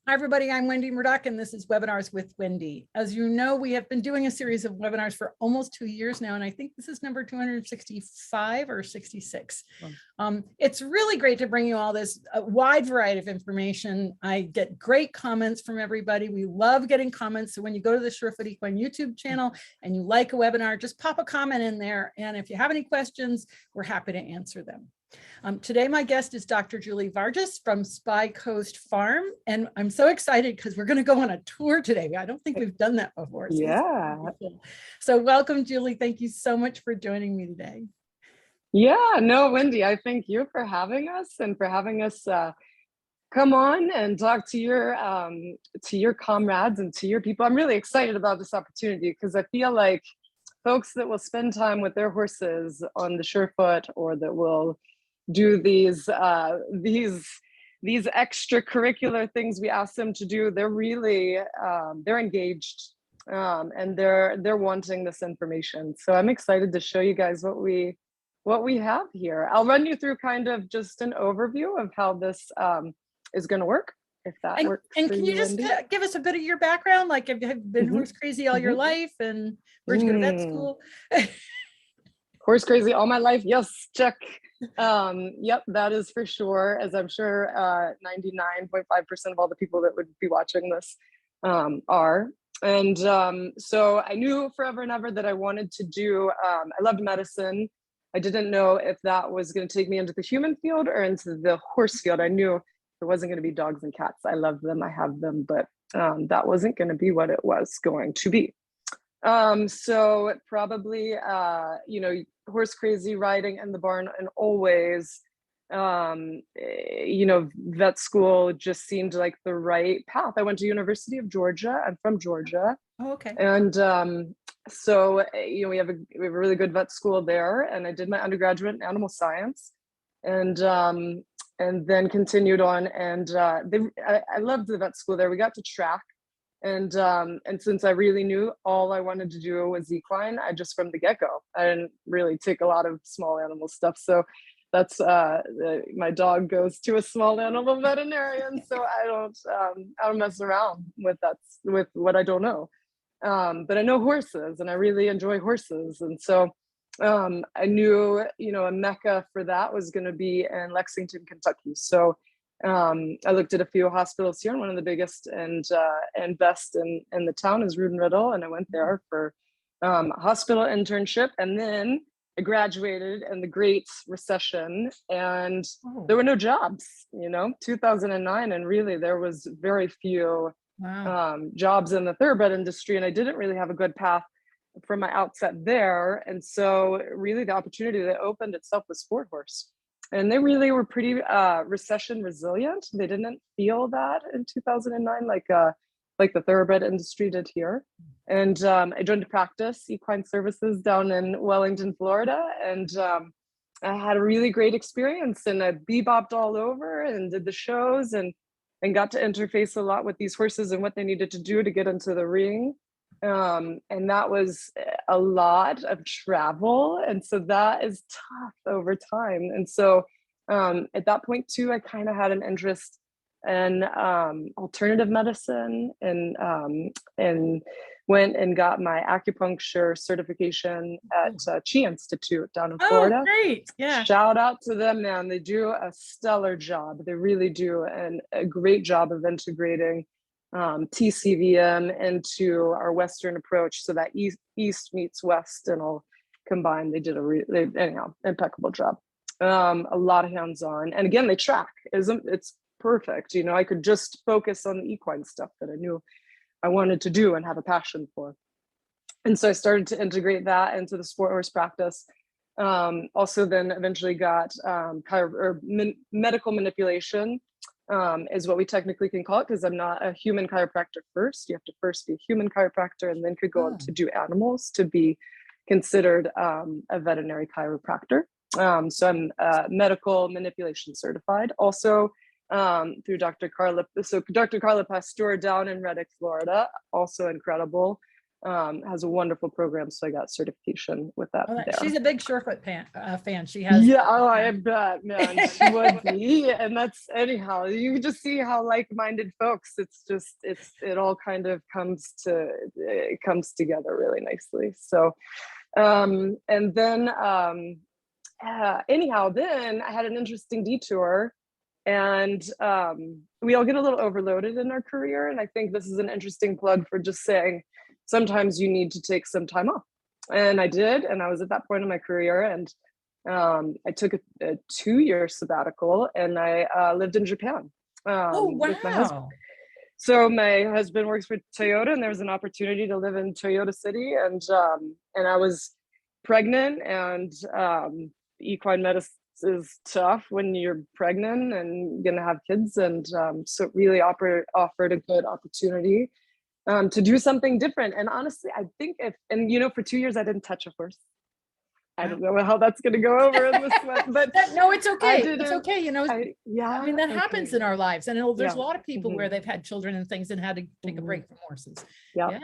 Hi, everybody. I'm Wendy Murdoch, and this is Webinars with Wendy. As you know, we have been doing a series of webinars for almost 2 years now, and I think this is number 265 or 66. It's really great to bring you all this wide variety of information. I get great comments from everybody. We love getting comments. So when you go to the Surefoot Equine YouTube channel and you like a webinar, just pop a comment in there. And if you have any questions, we're happy to answer them. Today, my guest is Dr. Julie Vargas from Spy Coast Farm. And I'm so excited because we're going to go on a tour today. I don't think we've done that before. So yeah. So welcome, Julie. Thank you so much for joining me today. Yeah, no, Wendy, I thank you for having us and for having us come on and talk to your comrades and to your people. I'm really excited about this opportunity because I feel like folks that will spend time with their horses on the Surefoot or that will do these extracurricular things we ask them to do, they're really they're engaged and they're wanting this information. So I'm excited to show you guys what we have here. I'll run you through kind of just an overview of how this is going to work, if that works. And can you just give us a bit of your background? Like, have you been horse crazy all your life, and where'd you go to vet school? Horse crazy all my life. Yes, check. Yep, that is for sure. As I'm sure 99.5% of all the people that would be watching this are. And so I knew forever and ever that I wanted to do, I loved medicine. I didn't know if that was going to take me into the human field or into the horse field. I knew it wasn't going to be dogs and cats. I love them, I have them, but that wasn't going to be what it was going to be. So probably, horse crazy, riding in the barn, and always, vet school just seemed like the right path. I went to University of Georgia. I'm from Georgia. Oh, okay. And so, we have a really good vet school there, and I did my undergraduate in animal science, and then continued on. And I loved the vet school there. We got to track. And since I really knew all I wanted to do was equine, I just from the get-go, I didn't really take a lot of small animal stuff. So that's my dog goes to a small animal veterinarian, so I don't mess around with what I don't know. But I know horses, and I really enjoy horses, and so I knew a mecca for that was going to be in Lexington, Kentucky. So I looked at a few hospitals here, and one of the biggest and best in the town is Rood and Riddle, and I went there for a hospital internship, and then I graduated in the Great Recession, and there were no jobs, 2009, and really there was very few jobs in the thoroughbred industry, and I didn't really have a good path from my outset there, and so really the opportunity that opened itself was sport horse. And they really were pretty recession resilient. They didn't feel that in 2009 like the thoroughbred industry did here. And I joined a practice, Equine Services, down in Wellington, Florida. And I had a really great experience, and I bebopped all over and did the shows and got to interface a lot with these horses and what they needed to do to get into the ring. And that was a lot of travel, and so that is tough over time. And so at that point too, I kind of had an interest in alternative medicine, and went and got my acupuncture certification at Chi Institute down in Florida. Oh, great! Yeah, shout out to them, man. They do a stellar job. They really do, and a great job of integrating TCVM into our Western approach, so that East meets West and all combined. They did anyhow, impeccable job. A lot of hands-on, and again, they track. It's perfect. I could just focus on the equine stuff that I knew I wanted to do and have a passion for. And so I started to integrate that into the sport horse practice. Also then eventually got medical manipulation, is what we technically can call it, because I'm not a human chiropractor first. You have to first be a human chiropractor and then could go on to do animals to be considered a veterinary chiropractor. So I'm medical manipulation certified. Also through Dr. Carla. So Dr. Carla Pasteur down in Reddick, Florida, also incredible. has a wonderful program. So I got certification with that there. She's a big Surefoot fan. She has. Yeah, oh, I bet, man, she would be. And that's, anyhow, you can just see how like-minded folks, it all kind of comes together really nicely. So, and then, anyhow, then I had an interesting detour, and we all get a little overloaded in our career. And I think this is an interesting plug for just saying, sometimes you need to take some time off. And I did, and I was at that point in my career, and I took a 2-year sabbatical, and I lived in Japan. With my husband. So my husband works for Toyota, and there was an opportunity to live in Toyota City, and I was pregnant, and equine medicine is tough when you're pregnant and gonna have kids, and so it really offered a good opportunity to do something different. And honestly, I think for 2 years I didn't touch a horse. I don't know how that's going to go over in this one, but no, it's okay. It's okay. I mean, that happens in our lives. And there's a lot of people where they've had children and things and had to take a break from horses. Yeah.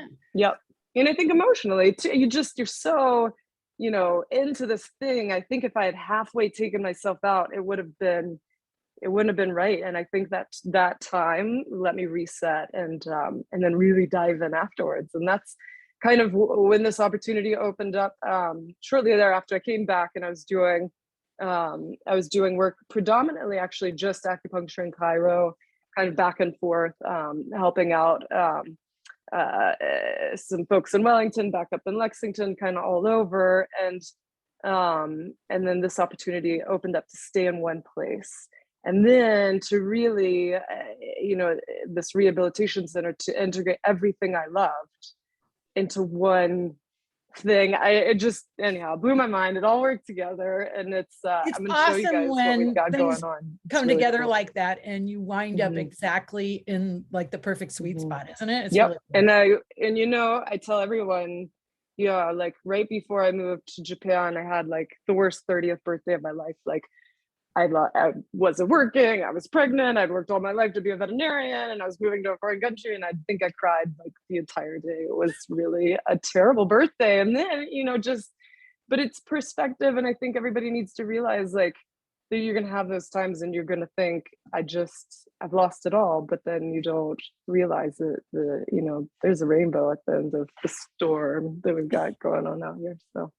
And I think emotionally too, you're so, into this thing. I think if I had halfway taken myself out, it wouldn't have been right. And I think that time let me reset and then really dive in afterwards. And that's kind of when this opportunity opened up. Shortly thereafter, I came back, and I was doing work predominantly, actually just acupuncture and chiro, kind of back and forth, helping out some folks in Wellington, back up in Lexington, kind of all over. And then this opportunity opened up to stay in one place. And then to really, this rehabilitation center, to integrate everything I loved into one thing. It just, anyhow, blew my mind. It all worked together, and it's I'm gonna awesome show you guys what we've got going on. Come really together cool. Like that, and you wind up exactly in like the perfect sweet spot, isn't it? It's really cool. I tell everyone, like right before I moved to Japan, I had like the worst 30th birthday of my life. Like I wasn't working, I was pregnant, I'd worked all my life to be a veterinarian, and I was moving to a foreign country, and I think I cried like the entire day. It was really a terrible birthday. And then, but it's perspective. And I think everybody needs to realize like that you're going to have those times and you're going to think, I've lost it all. But then you don't realize that there's a rainbow at the end of the storm that we've got going on out here. So.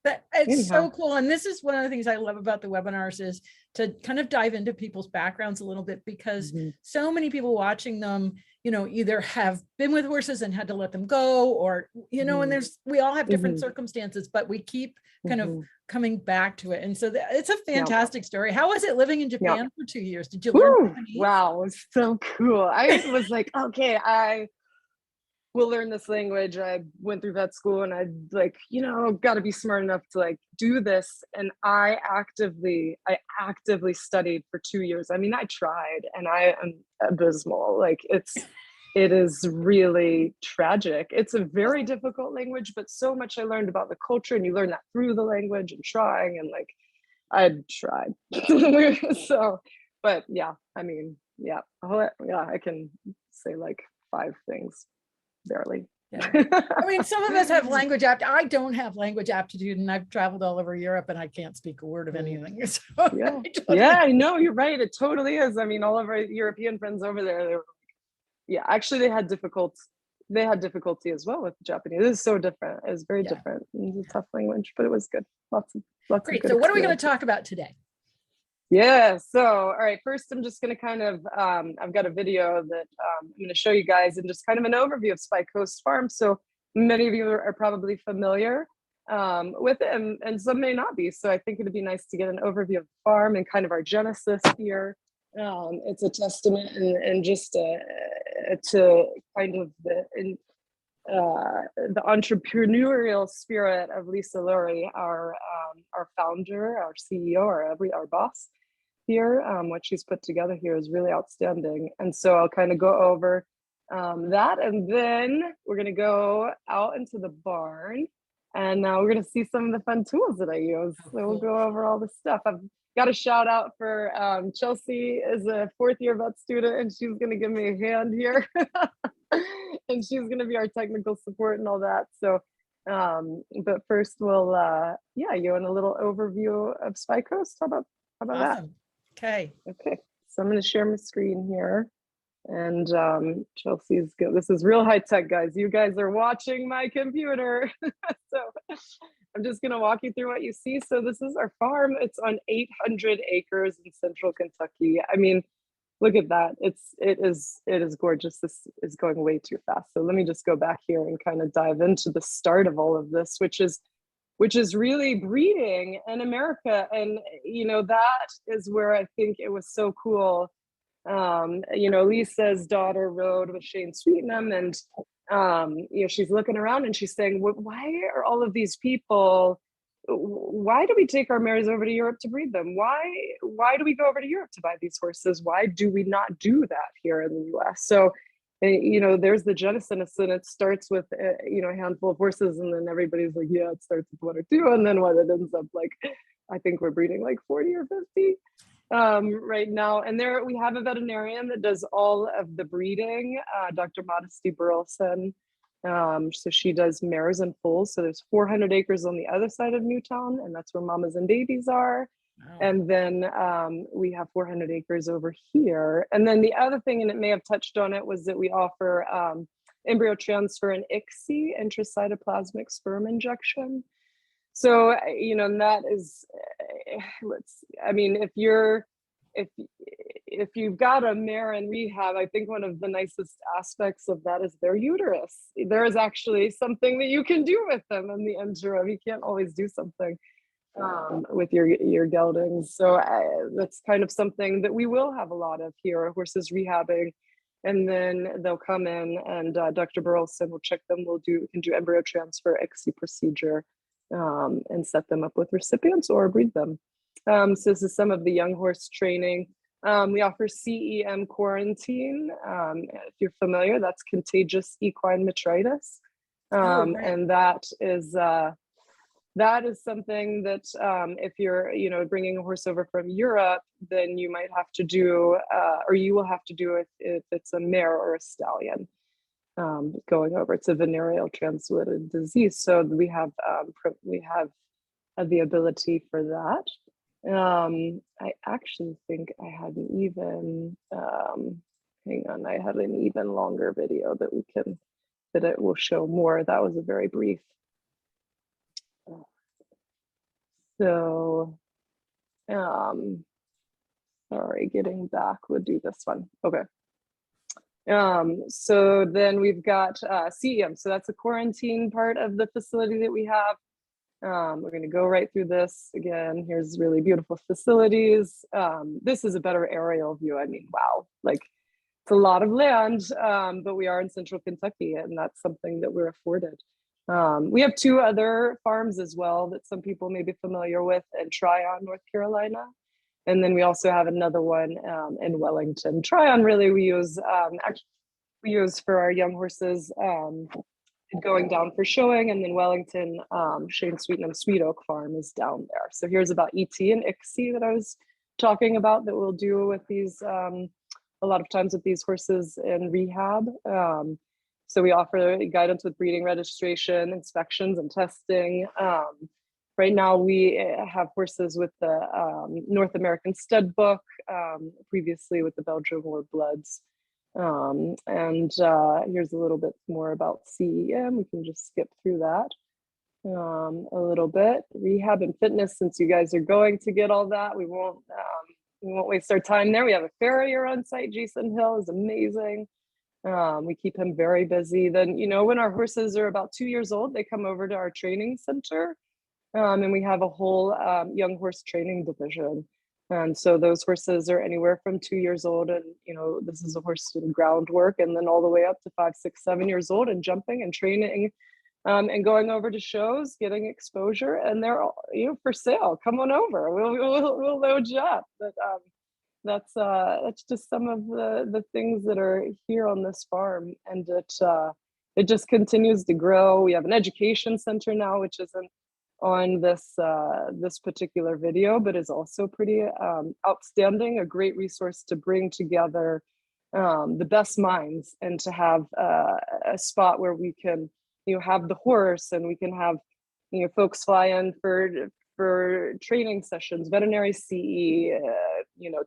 But it's so cool. And this is one of the things I love about the webinars, is to kind of dive into people's backgrounds a little bit, because so many people watching them, either have been with horses and had to let them go, or, and we all have different circumstances, but we keep kind of coming back to it. And so it's a fantastic story. How was it living in Japan for 2 years? Did you learn Japanese? Wow, it was so cool. I was like, okay, we'll learn this language. I went through vet school, and I got to be smart enough to like do this. And I actively studied for 2 years. I mean, I tried, and I am abysmal. Like it is really tragic. It's a very difficult language, but so much I learned about the culture, and you learn that through the language and trying, and like I tried. So, but I can say like 5 things. Barely. I mean, some of us have language I don't have language aptitude, and I've traveled all over Europe, and I can't speak a word of anything. So I know, you're right. It totally is. I mean, all of our European friends over there, they were actually they had difficulty as well with Japanese. It is so different. It's very different. It's a tough language, but it was good. Lots Great. of good So what are we going to talk about today? Yeah. So, all right, first I'm just going to kind of, I've got a video that I'm going to show you guys, and just kind of an overview of Spike Coast Farm. So many of you are probably familiar with it, and some may not be. So I think it'd be nice to get an overview of the farm and kind of our genesis here. It's a testament and just to kind of the entrepreneurial spirit of Lisa Lurie, our founder, our CEO, our boss here. What she's put together here is really outstanding. And so I'll kind of go over that, and then we're going to go out into the barn, and now we're going to see some of the fun tools that I use. So we'll go over all the stuff. I've got a shout out for Chelsea is a 4th year vet student, and she's going to give me a hand here. and she's going to be our technical support and all that. So, but first we'll, yeah, you want a little overview of Spy Coast? How about that? Awesome. Okay. Okay, so I'm going to share my screen here. And Chelsea's good. This is real high tech, guys. You guys are watching my computer. So I'm just going to walk you through what you see. So this is our farm. It's on 800 acres in central Kentucky. I mean, look at that. It is gorgeous. This is going way too fast. So let me just go back here and kind of dive into the start of all of this, which is really breeding in America. And, you know, that is where I think it was so cool. You know, Lisa's daughter rode with Shane Sweetnam, and you know, she's looking around and she's saying, why are all of these people, why do we take our mares over to Europe to breed them? Why do we go over to Europe to buy these horses? Why do we not do that here in the US? So, you know, there's the genesis, and it starts with, you know, a handful of horses, and then everybody's like, yeah, it starts with 1 or 2, and then what it ends up like, I think we're breeding like 40 or 50 right now. And there we have a veterinarian that does all of the breeding, Dr. Modesty Burleson. So she does mares and foals. So there's 400 acres on the other side of Newtown, and that's where mamas and babies are. Wow. And then we have 400 acres over here. And then the other thing, and it may have touched on it, was that we offer embryo transfer and ICSI, intracytoplasmic sperm injection. So, you know, and that is, I mean, if you've got a mare in rehab, I think one of the nicest aspects of that is their uterus. There is actually something that you can do with them in the interim. You can't always do something with your geldings. So that's kind of something that we will have a lot of here, horses rehabbing. And then they'll come in, and Dr. Burleson will check them. We can do embryo transfer, ICSI procedure, and set them up with recipients or breed them. So this is some of the young horse training. We offer CEM quarantine. If you're familiar, that's contagious equine metritis. Right. And that is something that if you're, you know, bringing a horse over from Europe, then you might have to do, or you will have to do it if it's a mare or a stallion. Going over, it's a venereal transmitted disease, so we have the ability for that. I actually think I had an even I had an even longer video that it will show more. That was a very brief. So sorry, getting back, we'll do this one. Okay. So then we've got CEM. So that's the quarantine part of the facility that we have. We're going to go right through this again. Here's really beautiful facilities. This is a better aerial view. I mean, wow, like it's a lot of land, but we are in central Kentucky, and that's something that we're afforded. We have 2 other farms as well that some people may be familiar with in Tryon, North Carolina. And then we also have another one in Wellington. Tryon, really, we use for our young horses going down for showing, and then Wellington, Shane Sweetnam Sweet Oak Farm is down there. So here's about ET and ICSI that I was talking about that we'll do with these, a lot of times with these horses in rehab. So we offer guidance with breeding registration, inspections, and testing. Right now, we have horses with the North American Stud Book, previously with the Belgian War Bloods. And here's a little bit more about CEM. We can just skip through that a little bit. Rehab and fitness, since you guys are going to get all that, we won't waste our time there. We have a farrier on site. Jason Hill is amazing. We keep him very busy. Then, you know, when our horses are about 2 years old, they come over to our training center. And we have a whole young horse training division. And so those horses are anywhere from 2 years old. And, you know, this is a horse doing groundwork, and then all the way up to 5, 6, 7 years old, and jumping and training and going over to shows, getting exposure. And they're all, you know, for sale. Come on over. We'll load you up. But that's just some of the things that are here on this farm. And it just continues to grow. We have an education center now, which isn't on this particular video, but is also pretty outstanding, a great resource to bring together the best minds, and to have a spot where we can, have the horse, and we can have, folks fly in for training sessions, veterinary CE,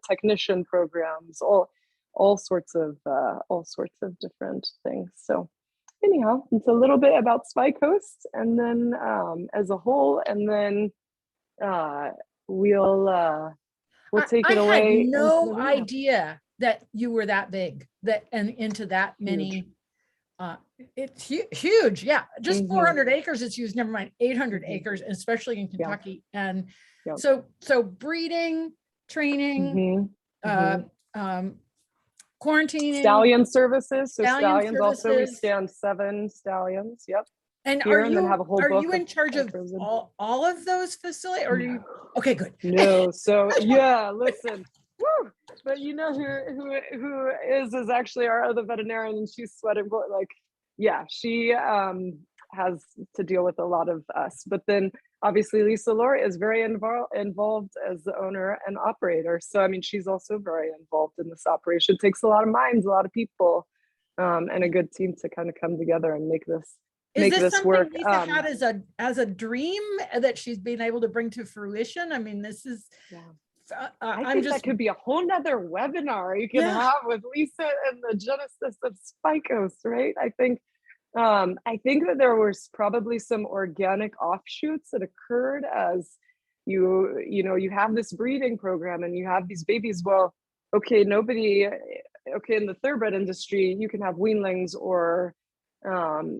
technician programs, all sorts of different things. So anyhow, it's a little bit about Spy Coast, and then as a whole, and then we'll take it away. I had no idea that you were that big, and into that many. It's huge. Yeah. Just 400 acres it's used, never mind 800 acres, especially in Kentucky. And so breeding, training, quarantining. Stallion services. So stallions also, we stand 7 stallions. Yep. And here, are you, and then have a whole are book you in charge of all of those facilities, or you? Okay, good. No. So yeah, listen. Woo! But who is actually our other veterinarian, and she's sweating, like, yeah, she has to deal with a lot of us. But then obviously Lisa Laura is very involved as the owner and operator. So I mean, she's also very involved in this operation. It takes a lot of minds, a lot of people, and a good team to kind of come together and make this. Is this something work. Lisa had as a dream that she's been able to bring to fruition? I mean, this is. Yeah. I think that could be a whole nother webinar you can have with Lisa and the genesis of Spy Coast, right? I think that there was probably some organic offshoots that occurred as you have this breeding program and you have these babies. Well, okay, in the thoroughbred industry, you can have weanlings or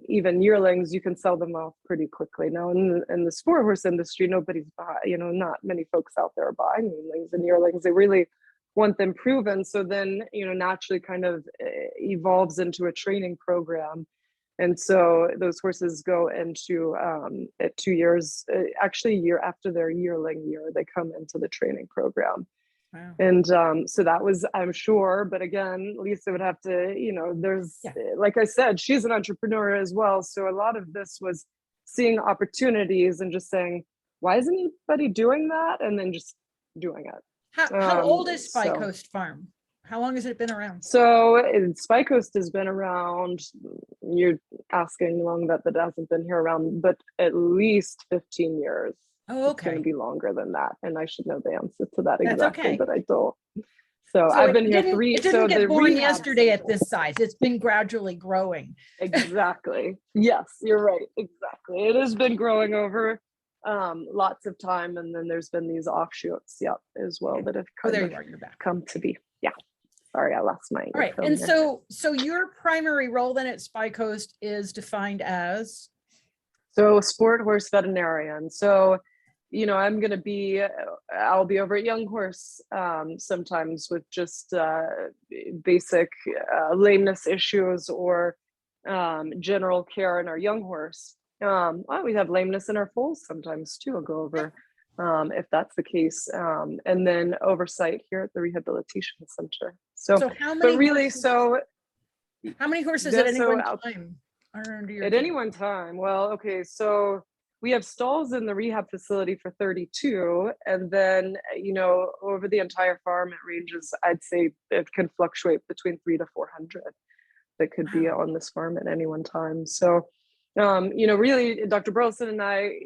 even yearlings, you can sell them off pretty quickly. Now in the sport horse industry, nobody's not many folks out there are buying weanlings and yearlings. They really want them proven. So then, naturally kind of evolves into a training program. And so those horses go into at 2 years, actually a year after their yearling year, they come into the training program. Wow. And so that was, I'm sure, but again, Lisa would have to, like I said, she's an entrepreneur as well. So a lot of this was seeing opportunities and just saying, why isn't anybody doing that? And then just doing it. How old is Spy Coast Farm? How long has it been around? So Spy Coast has been around, you're asking long that hasn't been here around, but at least 15 years. Oh, okay. It's going to be longer than that. And I should know the answer to that exactly, but I don't. So I've been here 3. It didn't get born yesterday at this size. It's been gradually growing. Exactly. Yes, you're right. Exactly. It has been growing over lots of time. And then there's been these offshoots, as well, that have come to be. Yeah. Sorry, I lost my. All right. And so your primary role then at Spy Coast is defined as? So sport horse veterinarian. So, I'll be over at Young Horse sometimes with just basic lameness issues or general care in our young horse. We have lameness in our foals sometimes too. I'll go over if that's the case. And then oversight here at the Rehabilitation Center. So how many horses at any one time? At any one time. Well, okay, so we have stalls in the rehab facility for 32, and then over the entire farm it ranges. I'd say it can fluctuate between 300 to 400 that could be on this farm at any one time. So really Dr. Burleson and I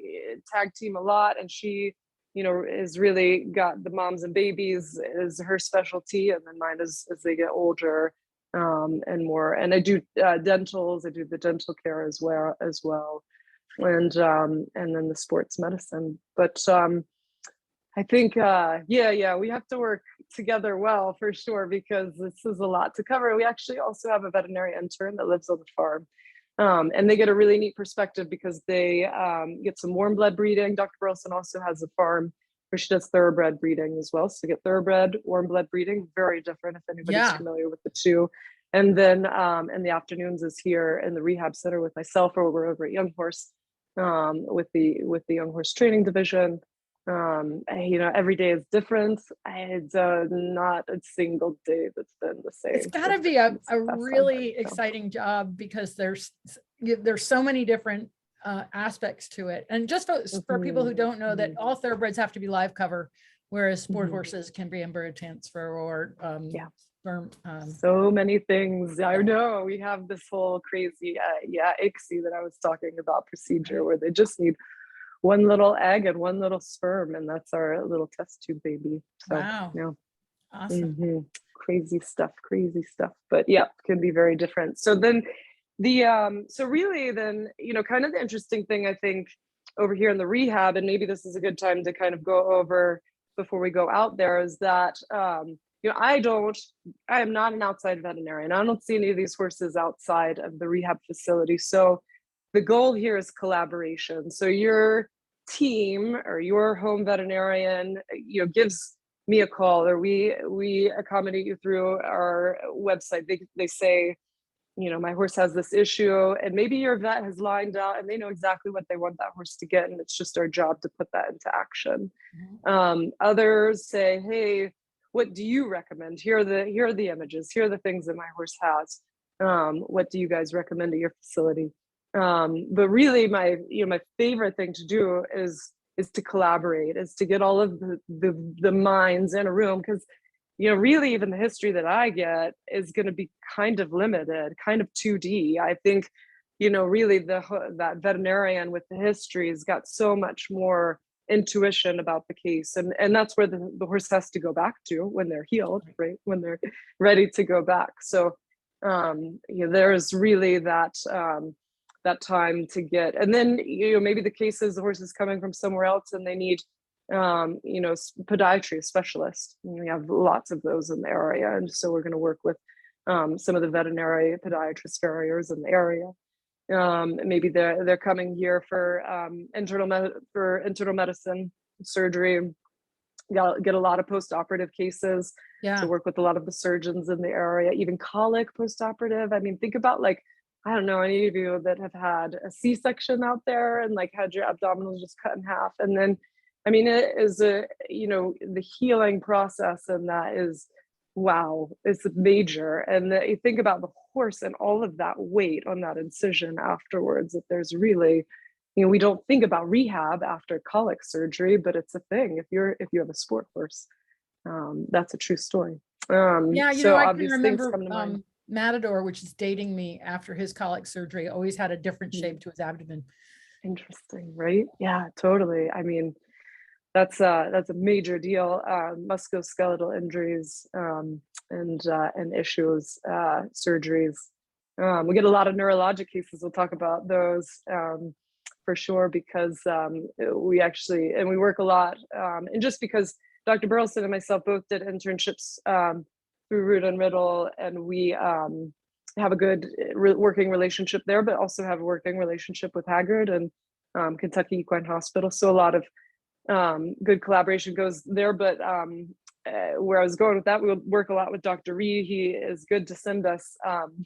tag team a lot, and she is really got the moms and babies is her specialty, and then mine is as they get older. And more, and I do dentals. I do the dental care as well, and then the sports medicine. But I think, we have to work together well for sure, because this is a lot to cover. We actually also have a veterinary intern that lives on the farm, and they get a really neat perspective because they get some warm blood breeding. Dr. Burleson also has a farm where she does thoroughbred breeding as well. So get thoroughbred, warm blood breeding, very different if anybody's familiar with the two. And then in the afternoons is here in the rehab center with myself, or we're over at Young Horse with the Young Horse training division. Every day is different. It's not a single day that's been the same. It's got to be a really exciting job, because there's so many different aspects to it. And just for people who don't know, that all thoroughbreds have to be live cover, whereas sport horses can be in bird transfer or So many things. I know we have this whole crazy, ICSI that I was talking about procedure where they just need one little egg and one little sperm, and that's our little test tube baby. So, wow. yeah. Awesome. Crazy stuff. But yeah, can be very different. So then so really then, kind of the interesting thing, I think, over here in the rehab, and maybe this is a good time to kind of go over before we go out there, is that, I am not an outside veterinarian. I don't see any of these horses outside of the rehab facility. So the goal here is collaboration. So your team or your home veterinarian, gives me a call, or we accommodate you through our website. They say, my horse has this issue, and maybe your vet has lined out and they know exactly what they want that horse to get, and it's just our job to put that into action. Others say, hey, what do you recommend? Here are the images. Here are the things that my horse has. What do you guys recommend at your facility? But really, my favorite thing to do is to collaborate, is to get all of the minds in a room, because really even the history that I get is going to be kind of limited, kind of 2D. I think, really that veterinarian with the history has got so much more intuition about the case. And that's where the horse has to go back to when they're healed, right? When they're ready to go back. So, there's really that time to get, and then, maybe the cases, the horse is coming from somewhere else and they need, podiatry specialist. We have lots of those in the area, and so we're going to work with some of the veterinary podiatrist farriers in the area. Maybe they're coming here for internal medicine surgery. Get a lot of post-operative cases. Yeah. To work with a lot of the surgeons in the area, even colic post-operative. I mean, think about, like, I don't know, any of you that have had a C-section out there and like had your abdominals just cut in half, and then, I mean, it is the healing process, and that is, wow, it's major. And you think about the horse and all of that weight on that incision afterwards, that there's really, we don't think about rehab after colic surgery, but it's a thing. If you have a sport horse, that's a true story. So I obvious can things remember come to mind. Matador, which is dating me, after his colic surgery, always had a different shape to his abdomen. Interesting, right? Yeah, totally. I mean, that's a major deal. Musculoskeletal injuries and issues, surgeries. We get a lot of neurologic cases. We'll talk about those for sure, because we work a lot, and just because Dr. Burleson and myself both did internships through Rood and Riddle, and we have a good working relationship there, but also have a working relationship with Haggard and Kentucky Equine Hospital. So a lot of good collaboration goes there. But where I was going with that, we work a lot with Dr. Reed. He is good to send us,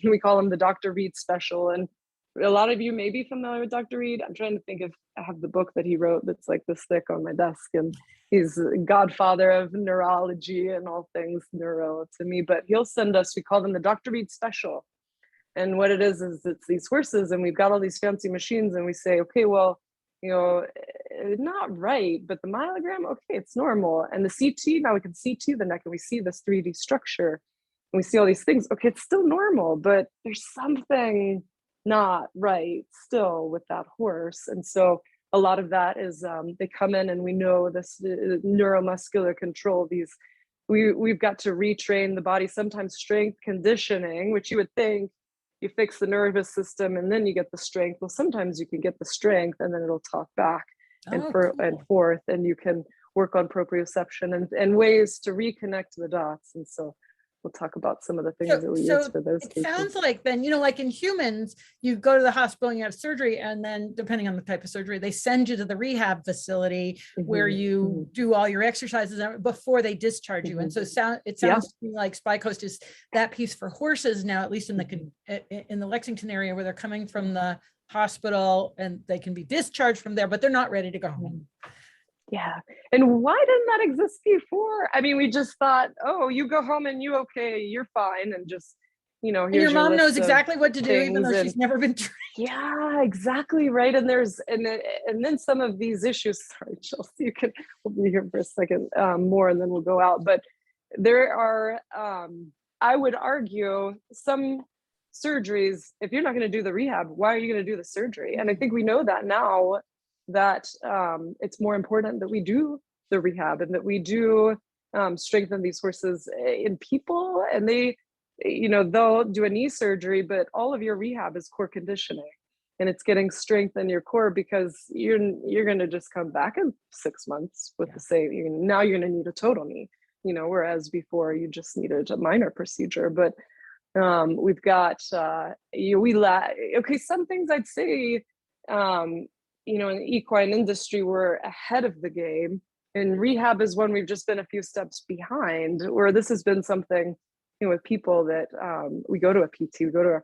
we call him the Dr. Reed special. And a lot of you may be familiar with Dr. Reed. I'm trying to think if I have the book that he wrote that's like this thick on my desk, and he's the godfather of neurology and all things neuro to me. But he'll send us, we call them the Dr. Reed special. And what it is it's these horses, and we've got all these fancy machines, and we say, okay, well, not right, but the myelogram, okay, it's normal. And the CT, now we can CT the neck and we see this 3D structure and we see all these things. Okay, it's still normal, but there's something not right still with that horse. And so a lot of that is they come in and we know this neuromuscular control. We've got to retrain the body, sometimes strength conditioning, which you would think you fix the nervous system and then you get the strength. Well, sometimes you can get the strength and then it'll talk back and forth, and you can work on proprioception and ways to reconnect the dots. And so we'll talk about some of the things that we use for those cases. Sounds like then, like in humans, you go to the hospital and you have surgery, and then depending on the type of surgery, they send you to the rehab facility where you do all your exercises before they discharge you. And so it sounds to me like Spy Coast is that piece for horses now, at least in the Lexington area, where they're coming from the hospital and they can be discharged from there, but they're not ready to go home. Yeah. And why didn't that exist before? I mean, we just thought, oh, you go home and you're fine. And just, here's and your mom knows exactly what to do, even though she's never been trained. Yeah, exactly. Right. And then some of these issues, sorry, Chelsea, we'll be here for a second more, and then we'll go out. But there are, I would argue some surgeries, if you're not going to do the rehab, why are you going to do the surgery? And I think we know that now, that it's more important that we do the rehab and that we do strengthen these horses in people. And they, they'll do a knee surgery, but all of your rehab is core conditioning, and it's getting strength in your core, because you're going to just come back in 6 months with the same. Now you're going to need a total knee, whereas before you just needed a minor procedure. But we've got okay, some things I'd say, in the equine industry, we're ahead of the game, and rehab is one we've just been a few steps behind, where this has been something, with people that we go to a PT, we go to our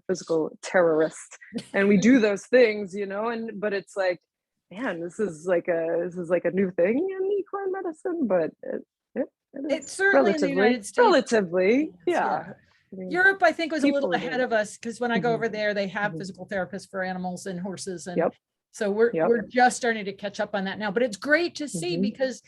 physical terrorist, and we do those things, but it's like, man, this is like a new thing in equine medicine, but it's certainly in the United States. Relatively, yeah. Europe, I think, was a little ahead of us, because when I go over there, they have physical therapists for animals and horses, and so we're just starting to catch up on that now. But it's great to see, because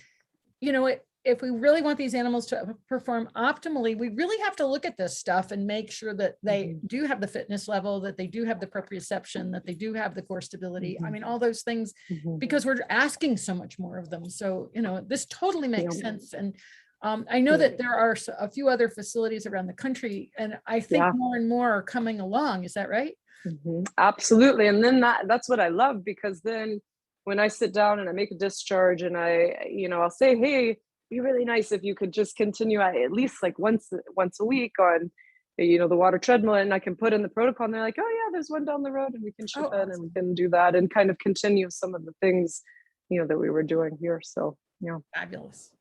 if we really want these animals to perform optimally, we really have to look at this stuff and make sure that they do have the fitness level, that they do have the proprioception, that they do have the core stability. I mean, all those things, because we're asking so much more of them. So, this totally makes sense. And I know that there are a few other facilities around the country, and I think more and more are coming along. Is that right? Absolutely. And then that's what I love, because then when I sit down and I make a discharge, and I'll say, hey, it'd be really nice if you could just continue at least like once a week on, the water treadmill, and I can put in the protocol, and they're like, oh yeah, there's one down the road, and we can ship in and we can do that, and kind of continue some of the things, that we were doing here. So, Fabulous.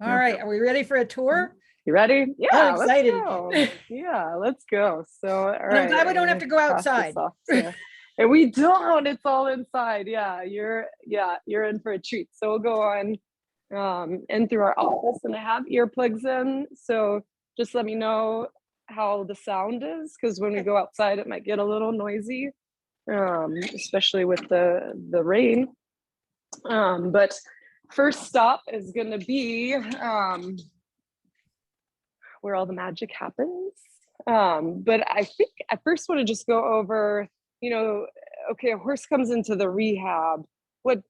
All right. Are we ready for a tour? You ready? Yeah. I'm excited. Yeah, let's go. So, all right. I'm glad we don't have to go outside. And we don't. It's all inside. Yeah, you're in for a treat. So we'll go on in through our office, and I have earplugs in. So just let me know how the sound is, because when we go outside, it might get a little noisy, especially with the rain. But first stop is going to be where all the magic happens. But I think I first want to just go over, okay, a horse comes into the rehab. What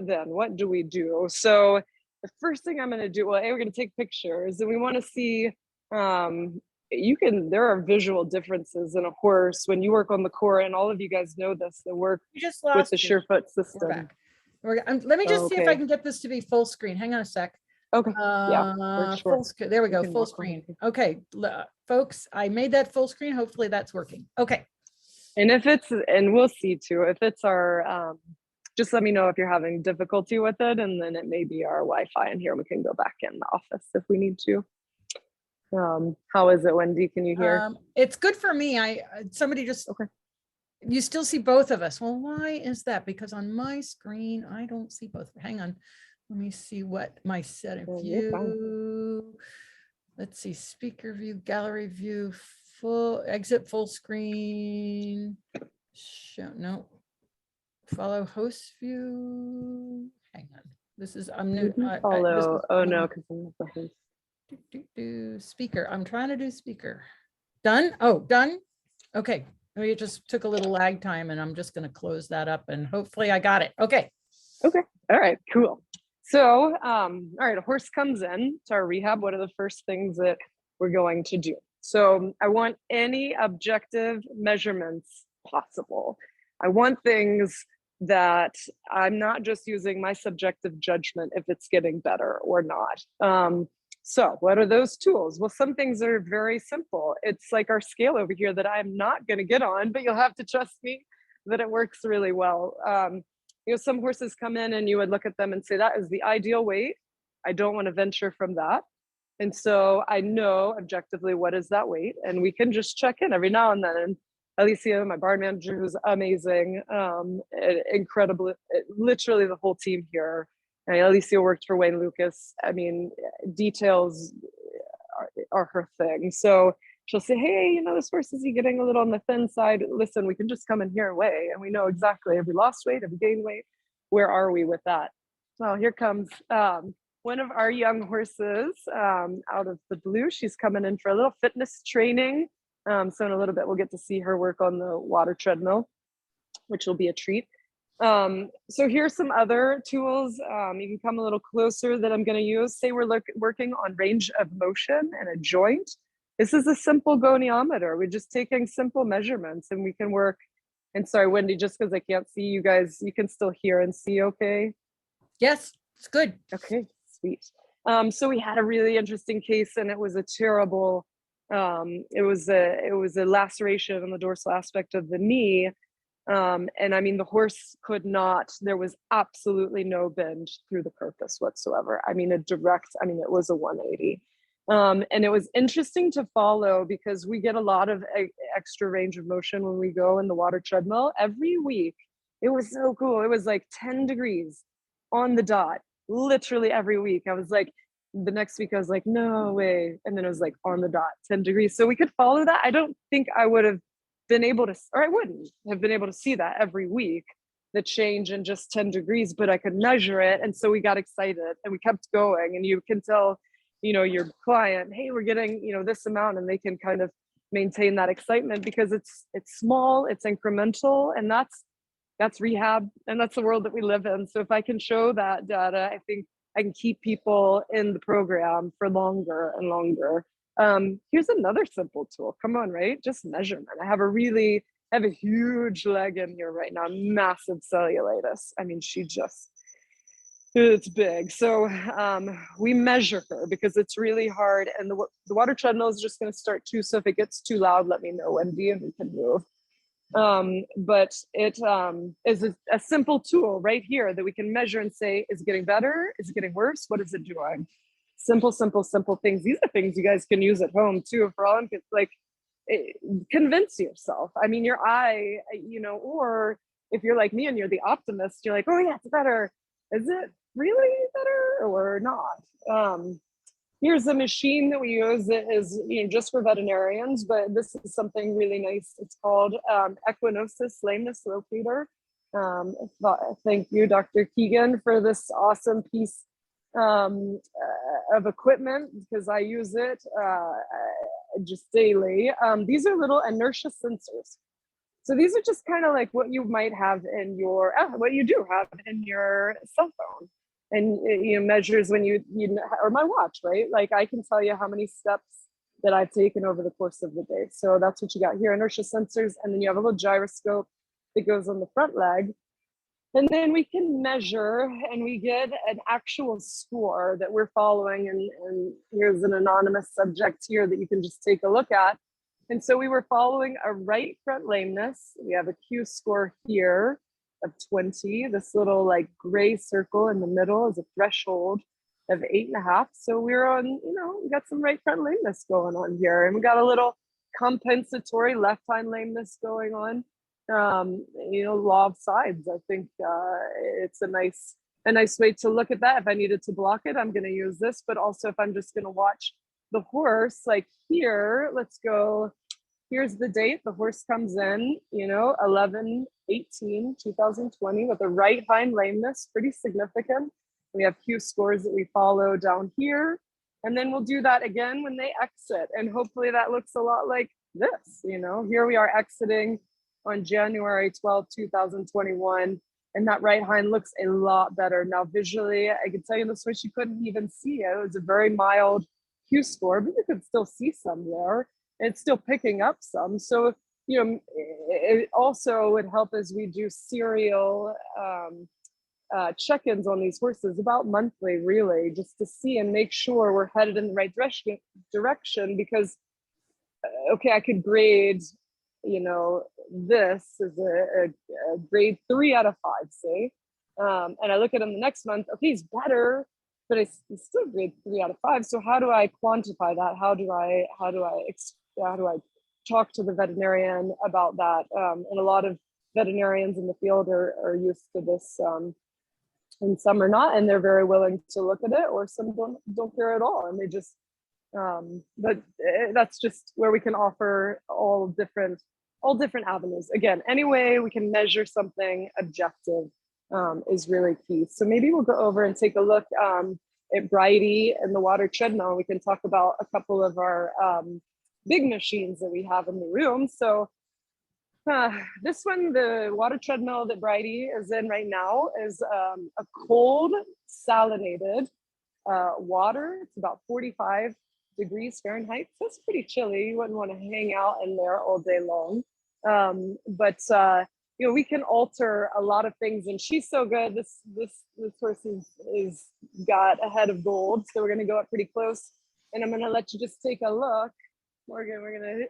then? What do we do? So the first thing I'm going to do, we're going to take pictures, and we want to see, there are visual differences in a horse when you work on the core, and all of you guys know this, the work with the Surefoot system. Let me just see if I can get this to be full screen. Hang on a sec. Okay. There we go. Full screen. Okay, folks, I made that full screen. Hopefully that's working. Okay. And and we'll see too, if it's our, just let me know if you're having difficulty with it, and then it may be our Wi-Fi in here. We can go back in the office if we need to. How is it, Wendy? Can you hear? It's good for me. Somebody just, okay. You still see both of us. Well, why is that? Because on my screen, I don't see both. Hang on. Let me see what my set of view. Let's see, speaker view, gallery view, exit full screen. Show, no. Follow host view. Hang on. This is, I'm new. Follow. Oh no, because I'm the host. Speaker. I'm trying to do speaker. Done? Oh, done? Okay. It just took a little lag time, and I'm just going to close that up, and hopefully I got it. Okay. Okay. All right, cool. So, all right, a horse comes in to our rehab. What are the first things that we're going to do? So I want any objective measurements possible. I want things that I'm not just using my subjective judgment if it's getting better or not. So what are those tools? Well, some things are very simple. It's like our scale over here that I'm not going to get on, but you'll have to trust me that it works really well. Some horses come in and you would look at them and say, that is the ideal weight. I don't want to venture from that. And so I know objectively what is that weight, and we can just check in every now and then. And Alicia, my barn manager, who's amazing, incredible, literally the whole team here. And Alicia worked for Wayne Lucas. I mean, details are her thing. So she'll say, hey, this horse, is he getting a little on the thin side? Listen, we can just come in here and weigh, and we know exactly, have we lost weight, have we gained weight? Where are we with that? Well, here comes one one of our young horses out of the blue. She's coming in for a little fitness training. So in a little bit, we'll get to see her work on the water treadmill, which will be a treat. So here's some other tools. You can come a little closer that I'm going to use. Say we're working on range of motion in a joint. This is a simple goniometer. We're just taking simple measurements and we can work. And sorry, Wendy, just because I can't see you guys, you can still hear and see okay? Yes, it's good. Okay, sweet. So we had a really interesting case and it was a terrible, it was a laceration on the dorsal aspect of the knee. And I mean, the horse could not, there was absolutely no bend through the carcass whatsoever. I mean, it was a 180. And it was interesting to follow because we get a lot of extra range of motion when we go in the water treadmill every week. It was so cool. It was like 10 degrees on the dot, literally every week. I was like, the next week I was like, no way. And then it was like on the dot, 10 degrees. So we could follow that. I don't think I would have been able to, or I wouldn't have been able to see that every week, the change in just 10 degrees, but I could measure it. And so we got excited and we kept going, and you can tell, your client, hey, we're getting, this amount, and they can kind of maintain that excitement because it's small, it's incremental, and that's rehab, and that's the world that we live in. So if I can show that data, I think I can keep people in the program for longer and longer. Here's another simple tool. Come on, right? Just measurement. I have a huge leg in here right now, massive cellulitis. I mean, it's big. So we measure her because it's really hard. And the water treadmill is just going to start too. So if it gets too loud, let me know, Wendy, and we can move. But it is a simple tool right here that we can measure and say, is it getting better? Is it getting worse? What is it doing? Simple things. These are things you guys can use at home too, for all like convince yourself. I mean, your eye, or if you're like me and you're the optimist, you're like, oh yeah, it's better. Is it really better or not? Here's a machine that we use that is just for veterinarians, but this is something really nice. It's called Equinosis Lameness Locator. Thank you, Dr. Keegan, for this awesome piece of equipment, because I use it just daily. These are little inertia sensors. So these are just kind of like what you might have in your, what you do have in your cell phone. And it measures when you or my watch, right? Like I can tell you how many steps that I've taken over the course of the day. So that's what you got here, inertia sensors. And then you have a little gyroscope that goes on the front leg. And then we can measure and we get an actual score that we're following. And here's an anonymous subject here that you can just take a look at. And so we were following a right front lameness. We have a Q score here of 20. This little like gray circle in the middle is a threshold of 8.5. So we're on, we got some right front lameness going on here. And we got a little compensatory left hind lameness going on. Law of sides. I think it's a nice way to look at that. If I needed to block it, I'm going to use this, but also if I'm just going to watch the horse, like here, let's go. Here's the date. The horse comes in, 11/18/2020 with a right hind lameness, pretty significant. We have Q scores that we follow down here. And then we'll do that again when they exit. And hopefully that looks a lot like this, here we are exiting on January 12, 2021. And that right hind looks a lot better. Now, visually, I can tell you this horse, you couldn't even see it. It was a very mild Q score, but you could still see some there. It's still picking up some. So, it also would help as we do serial check-ins on these horses about monthly, really, just to see and make sure we're headed in the right direction. Because, okay, I could grade, this is a grade 3 out of 5, say. And I look at him the next month, okay, he's better, but he's still grade 3 out of 5. So how do I quantify that? How do I talk to the veterinarian about that? And a lot of veterinarians in the field are used to this, and some are not, and they're very willing to look at it, or some don't care at all, and they just but that's just where we can offer all different avenues. Again, any way we can measure something objective is really key. So maybe we'll go over and take a look. at Bridie and the water treadmill. We can talk about a couple of our big machines that we have in the room. So this one, the water treadmill that Bridie is in right now, is a cold salinated water. It's about 45 degrees Fahrenheit. So it's pretty chilly. You wouldn't want to hang out in there all day long. But you know, we can alter a lot of things, and she's so good. This horse is got a head of gold. So we're gonna go up pretty close, and I'm gonna let you just take a look. Morgan, we're gonna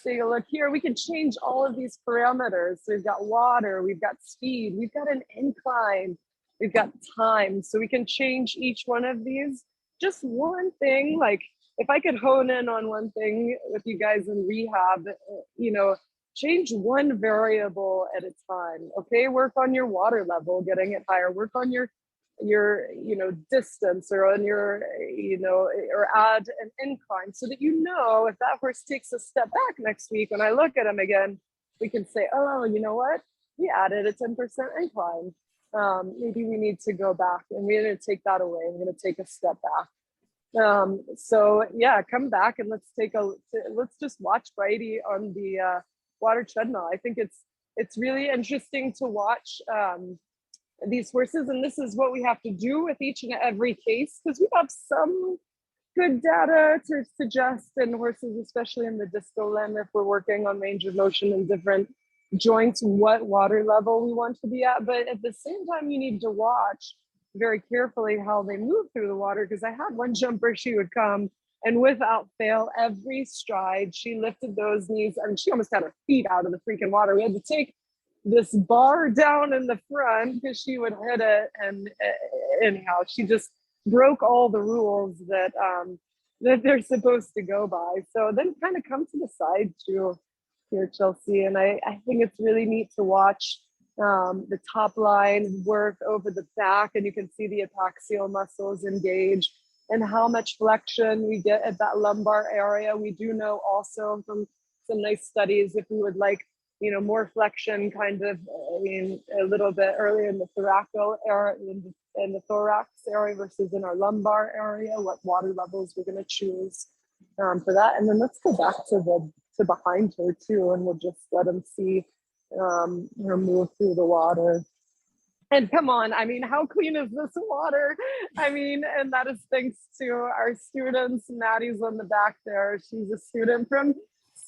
take a look here. We can change all of these parameters. So we've got water, we've got speed, we've got an incline, we've got time. So we can change each one of these. Just one thing, like if I could hone in on one thing with you guys in rehab, you know, change one variable at a time. Okay, work on your water level, getting it higher. Work on your you know, distance, or on your, you know, or add an incline, so that, you know, if that horse takes a step back next week, when I look at him again, we can say, oh, you know what, we added a 10% incline. Maybe we need to go back, and we're going to take that away. We're going to take a step back. So yeah, come back and let's just watch Bridie on the water treadmill. I think it's really interesting to watch these horses, and this is what we have to do with each and every case, because we have some good data to suggest in horses, especially in the distal limb, if we're working on range of motion in different joints, what water level we want to be at. But at the same time, you need to watch very carefully how they move through the water, because I had one jumper, she would come, and without fail, every stride she lifted those knees, and she almost had her feet out of the freaking water. We had to take this bar down in the front because she would hit it, and anyhow, she just broke all the rules that that they're supposed to go by. So then kind of come to the side too here, Chelsea, and I think it's really neat to watch the top line work over the back, and you can see the epaxial muscles engage and how much flexion we get at that lumbar area. We do know also from some nice studies, if we would like, you know, more flexion kind of, I mean, a little bit earlier in the thoracic area, in the thorax area versus in our lumbar area, what water levels we're going to choose for that. And then let's go back to behind her too, and we'll just let them see her move through the water. And come on, I mean, how clean is this water? I mean, and that is thanks to our students. Maddie's on the back there. She's a student from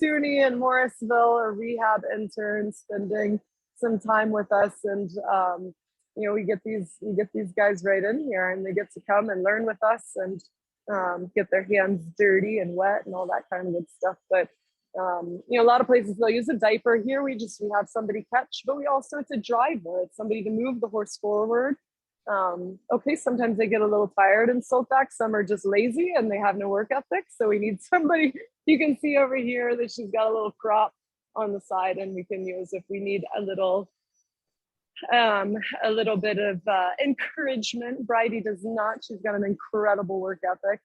SUNY in Morrisville, a rehab intern, spending some time with us. And you know, we get these guys right in here, and they get to come and learn with us, and get their hands dirty and wet and all that kind of good stuff. But you know, a lot of places they'll use a diaper. Here we have somebody catch, but we also, it's a driver. It's somebody to move the horse forward. Okay, sometimes they get a little tired and Sultac. Some are just lazy and they have no work ethic. So we need somebody. You can see over here that she's got a little crop on the side, and we can use if we need a little bit of encouragement. Bridie does not. She's got an incredible work ethic.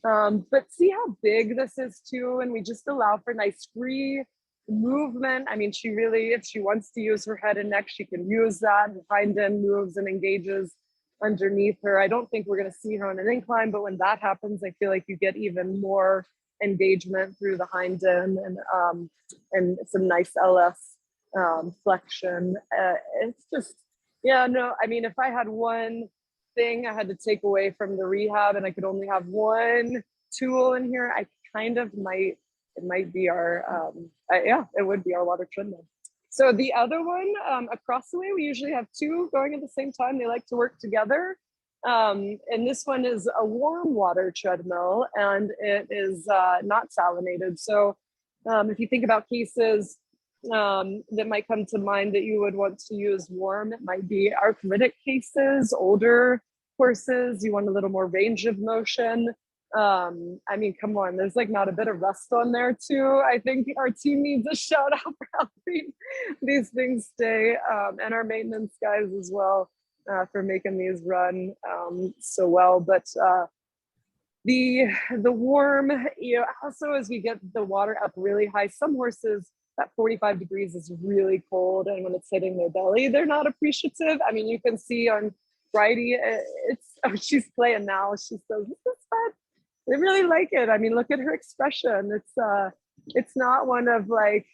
But see how big this is too, and we just allow for nice free movement. I mean, she really, if she wants to use her head and neck, she can use that. Her hind end moves and engages underneath her. I don't think we're going to see her on an incline, but when that happens, I feel like you get even more engagement through the hind end, and some nice LS flexion. It's just, yeah, no, I mean, if I had one thing I had to take away from the rehab and I could only have one tool in here, I kind of might, it might be our, yeah, it would be our water treadmill. So the other one, across the way, we usually have two going at the same time. They like to work together. And this one is a warm water treadmill, and it is not salinated. So if you think about cases that might come to mind that you would want to use warm, it might be arthritic cases, older horses. You want a little more range of motion. I mean, come on, there's like not a bit of rust on there too. I think our team needs a shout out for helping these things stay, and our maintenance guys as well, for making these run so well. But the warm, you know, also as we get the water up really high, some horses, that 45 degrees is really cold, and when it's hitting their belly, they're not appreciative. I mean, you can see on Friday. She's playing now. She says, this is fun. They really like it. I mean, look at her expression. It's not one of like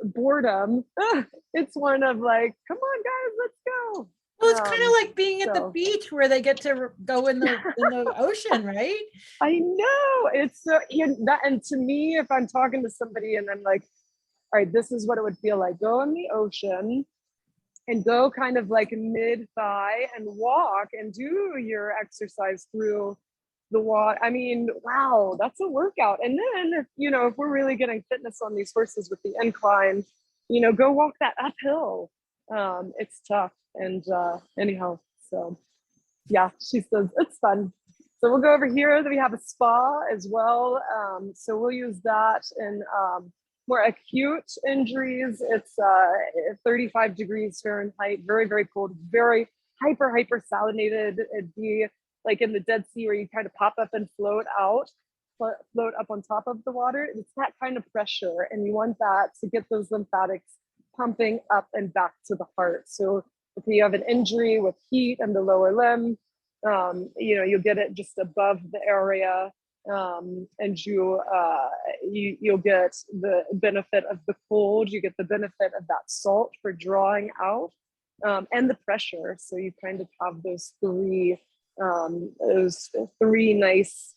boredom. It's one of like, come on guys, let's go. Well, it's kind of like being at the beach where they get to go in the ocean, right? I know. It's that, and to me, if I'm talking to somebody and I'm like, all right, this is what it would feel like. Go in the ocean and go kind of like mid-thigh and walk and do your exercise through the water. I mean, wow, that's a workout. And then, if we're really getting fitness on these horses with the incline, go walk that uphill. It's tough. And anyhow, so yeah, she says it's fun. So we'll go over here. We have a spa as well. So we'll use that in more acute injuries. It's 35 degrees Fahrenheit, very, very cold, very hyper salinated. It'd be like in the Dead Sea where you kind of pop up and float up on top of the water. It's that kind of pressure, and you want that to get those lymphatics pumping up and back to the heart. So if you have an injury with heat in the lower limb, you'll get it just above the area, and you'll get the benefit of the cold. You get the benefit of that salt for drawing out, and the pressure. So you kind of have those three nice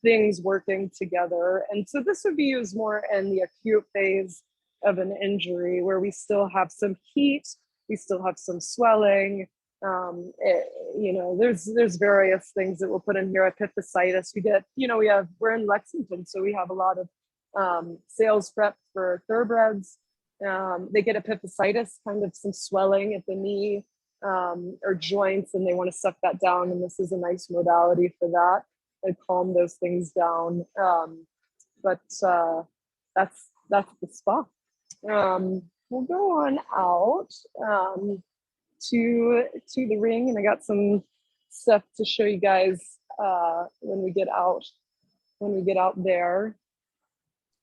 things working together. And so this would be used more in the acute phase of an injury where we still have some heat, we still have some swelling. There's various things that we'll put in here. Epiphysitis. We're in Lexington, so we have a lot of sales prep for thoroughbreds. They get epiphysitis, kind of some swelling at the knee or joints, and they want to suck that down. And this is a nice modality for that and calm those things down. But that's the spa. We'll go on out to the ring, and I got some stuff to show you guys when we get out there.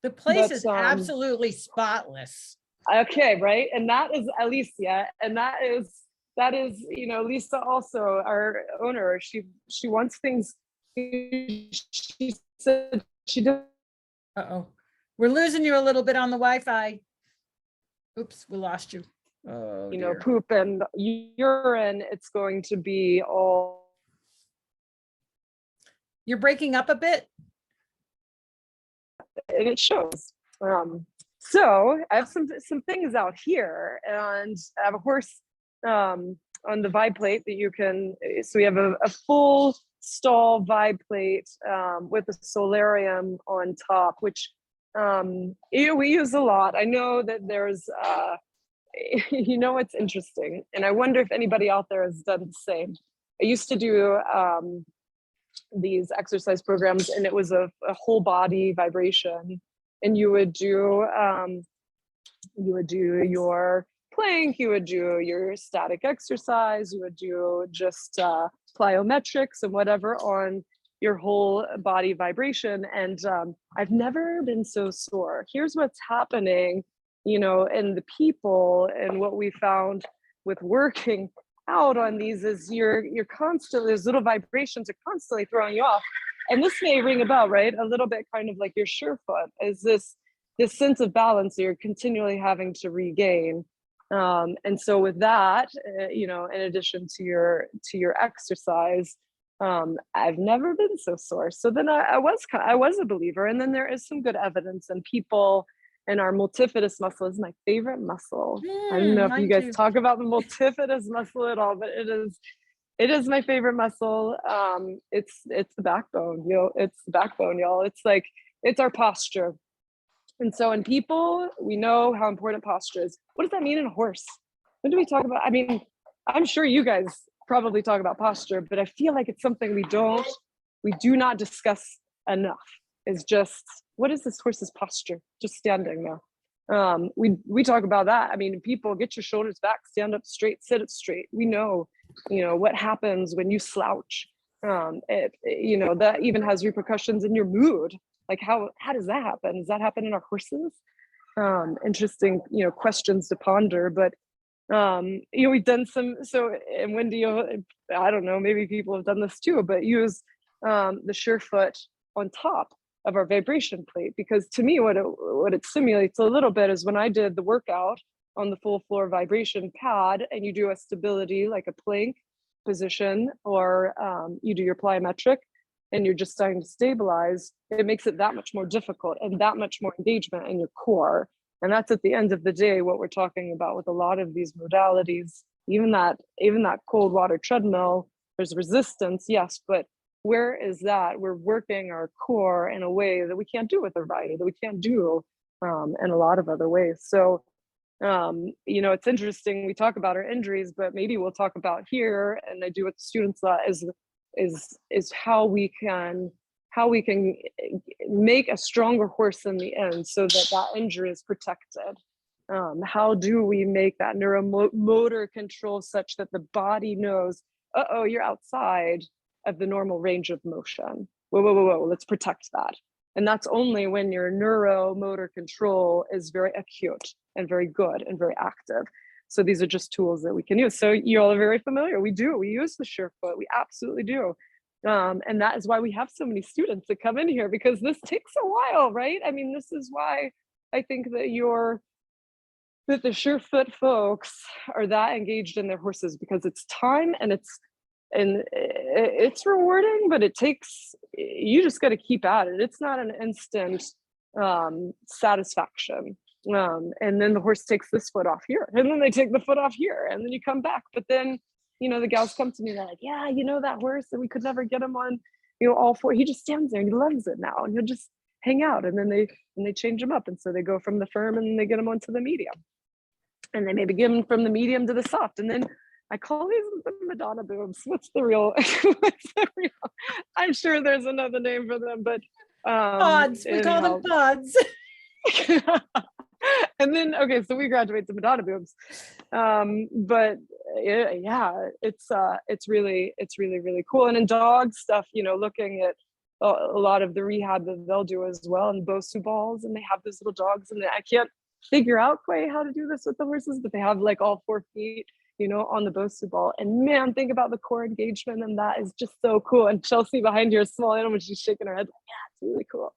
The place is absolutely spotless. Okay, right? And that is Alicia, and that is Lisa, also our owner. She wants things. She said she did. Uh-oh, we're losing you a little bit on the Wi-Fi. Oops, we lost you. Oh, dear. Poop and urine. It's going to be all. You're breaking up a bit. And it shows. So I have some things out here, and I have a horse on the vibe plate that you can. So we have a full stall vibe plate with a solarium on top, which we use a lot. I know that there's it's interesting, and I wonder if anybody out there has done the same. I used to do these exercise programs, and it was a whole body vibration, and you would do your plank, you would do your static exercise, you would do just plyometrics and whatever on your whole body vibration. And I've never been so sore. Here's what's happening, in the people, and what we found with working out on these is you're constantly, those little vibrations are constantly throwing you off. And this may ring a bell, right? A little bit kind of like your sure foot is this sense of balance that you're continually having to regain. And so with that, in addition to your exercise, I've never been so sore. So then I was a believer. And then there is some good evidence, and people, and our multifidus muscle is my favorite muscle. I don't know if you guys talk about the multifidus muscle at all, but it is my favorite muscle. It's the backbone, it's the backbone, y'all. It's our posture. And so in people, we know how important posture is. What does that mean in a horse? When do we talk about? I mean, I'm sure you guys probably talk about posture, but I feel like it's something we do not discuss enough. Is just, what is this horse's posture? Just standing there. We talk about that. I mean, people, get your shoulders back, stand up straight, sit up straight. We know, what happens when you slouch. That even has repercussions in your mood. Like how does that happen? Does that happen in our horses? Interesting, questions to ponder. But We've done some, so, and Wendy, I don't know, maybe people have done this too, but use the Surefoot on top of our vibration plate, because to me, what it simulates a little bit is when I did the workout on the full floor vibration pad, and you do a stability like a plank position, or you do your plyometric, and you're just starting to stabilize, it makes it that much more difficult and that much more engagement in your core. And that's at the end of the day what we're talking about with a lot of these modalities. Even that cold water treadmill, there's resistance, yes, but where is that? We're working our core in a way that we can't do with our body, that we can't do in a lot of other ways. So it's interesting, we talk about our injuries, but maybe we'll talk about here, and I do with students a lot, is how we can make a stronger horse in the end so that injury is protected. How do we make that neuromotor control such that the body knows, you're outside of the normal range of motion. Whoa, let's protect that. And that's only when your neuromotor control is very acute and very good and very active. So these are just tools that we can use. So you all are very familiar. We use the Surefoot. We absolutely do. And that is why we have so many students that come in here, because this takes a while, right? I mean, this is why I think that the Surefoot folks are that engaged in their horses, because it's time and it's rewarding, but you just got to keep at it. It's not an instant satisfaction. And then the horse takes this foot off here, and then they take the foot off here, and then you come back. But then, the gals come to me, they're like, yeah, that horse that we could never get him on, all four, he just stands there and he loves it now, and he'll just hang out. And then they change him up. And so they go from the firm and they get him onto the medium. And they maybe give him from the medium to the soft. And then I call these the Madonna boobs. What's the real? I'm sure there's another name for them, but pods. We call them pods. And then, okay, so we graduate to Madonna boobs. But yeah, it's really, really cool. And in dog stuff, looking at a lot of the rehab that they'll do as well, and Bosu balls, and they have those little dogs, and I can't figure out quite how to do this with the horses, but they have like all 4 feet, on the Bosu ball. And man, think about the core engagement, and that is just so cool. And Chelsea behind here, small animal, she's shaking her head like, yeah, it's really cool.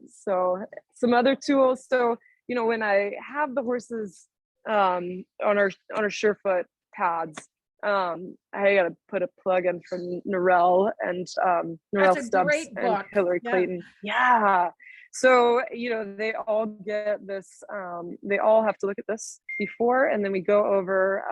So some other tools. So, when I have the horses on our Surefoot pads, I gotta put a plug in from Narelle and Narelle Stubbs and Hillary Clayton. Yeah. So, they all get this, they all have to look at this before, and then we go over,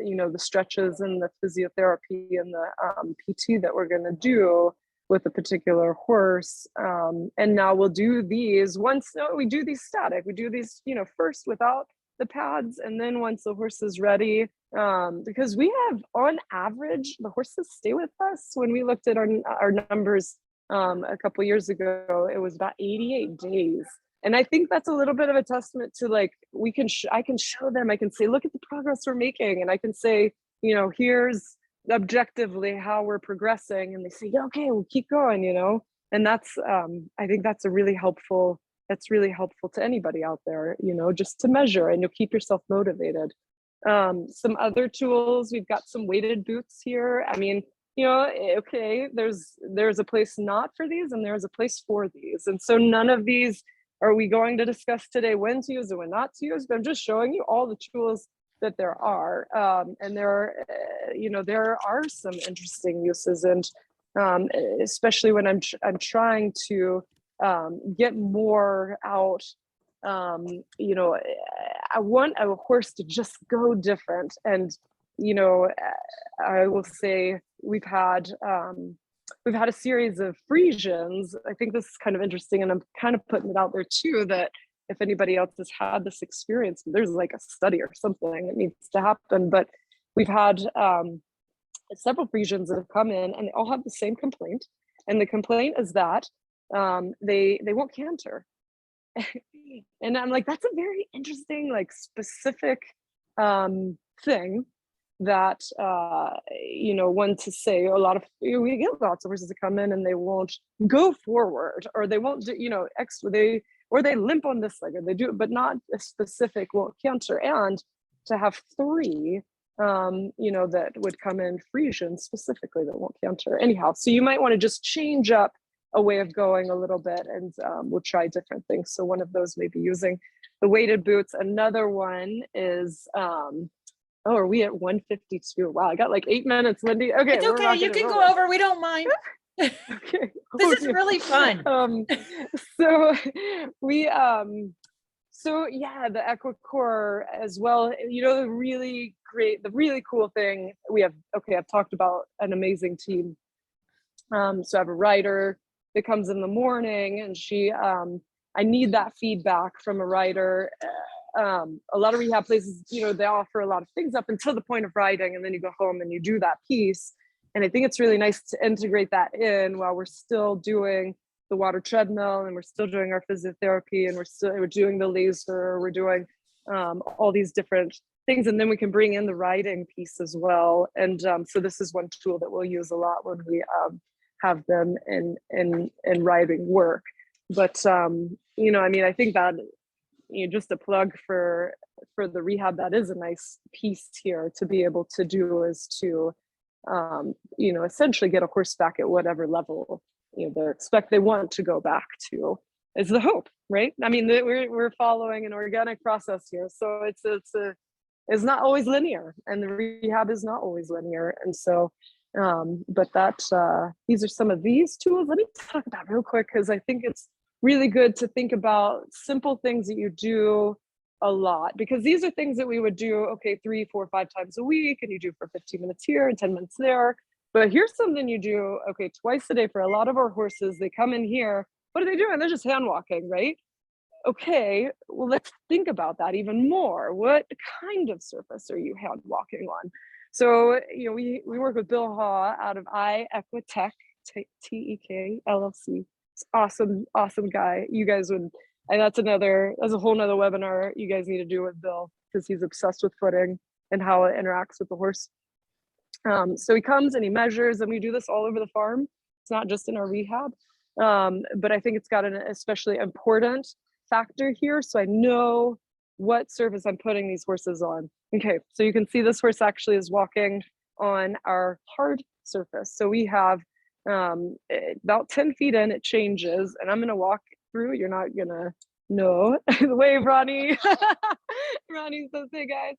the stretches and the physiotherapy and the PT that we're going to do with a particular horse. And now we'll do these we do these static, we do these, first without the pads. And then once the horse is ready, because we have, on average, the horses stay with us. When we looked at our numbers, a couple years ago, it was about 88 days. And I think that's a little bit of a testament to, like, I can show them, I can say, look at the progress we're making. And I can say, here's objectively how we're progressing. And they say, yeah, okay, we'll keep going, and that's, I think that's really helpful to anybody out there, just to measure, and you'll keep yourself motivated. Some other tools, we've got some weighted boots here. I mean, okay, there's a place not for these, and there's a place for these. And so none of these are we going to discuss today when to use and when not to use, but I'm just showing you all the tools that there are. And there are some interesting uses, and especially when I'm trying to get more out. I want a horse to just go different. And, I will say we've had a series of Friesians. I think this is kind of interesting, and I'm kind of putting it out there too, that if anybody else has had this experience, there's like a study or something that needs to happen. But we've had several Friesians that have come in, and they all have the same complaint. And the complaint is that they won't canter. And I'm like, that's a very interesting, like, specific thing that one to say. A lot of, we get lots of horses that come in and they won't go forward, or they won't do, or they limp on this leg, or they do, but not a specific won't canter. And to have 3, that would come in Frisian specifically that won't canter. Anyhow, so you might want to just change up a way of going a little bit, and we'll try different things. So one of those may be using the weighted boots. Another one is, are we at 1:52? Wow, I got like 8 minutes, Wendy. Okay, It's okay. You can go over. We don't mind. Okay. This is really fun. So we, so yeah, the Equicore as well, the really cool thing we have, I've talked about an amazing team. So I have a writer that comes in the morning, and she, I need that feedback from a writer. A lot of rehab places, they offer a lot of things up until the point of writing, and then you go home and you do that piece. And I think it's really nice to integrate that in while we're still doing the water treadmill, and we're still doing our physiotherapy, and we're doing the laser, we're doing all these different things, and then we can bring in the writing piece as well. And so this is one tool that we'll use a lot when we have them in writing work. But I think that just a plug for the rehab, that is a nice piece here to be able to do, is to essentially get a horse back at whatever level they want to go back to, is the hope, right? I mean, we're following an organic process here, so it's not always linear, and the rehab is not always linear. And so these are some of these tools. Let me talk about real quick, because I think it's really good to think about simple things that you do a lot, because these are things that we would do 3, 4, 5 times a week, and you do for 15 minutes here and 10 minutes there. But here's something you do twice a day. For a lot of our horses, they come in here, what are they doing? They're just hand walking, right? Well, let's think about that even more. What kind of surface are you hand walking on? So we work with Bill Haw out of Equitech, TEK LLC. Awesome guy. You guys would, and that's a whole nother webinar you guys need to do with Bill, because he's obsessed with footing and how it interacts with the horse. So he comes and he measures, and we do this all over the farm. It's not just in our rehab, but I think it's got an especially important factor here, so I know what surface I'm putting these horses on. Okay, so you can see this horse actually is walking on our hard surface. So we have about 10 feet in, it changes, and I'm going to walk through. You're not going to know. The wave, Ronnie. Ronnie says, hey guys.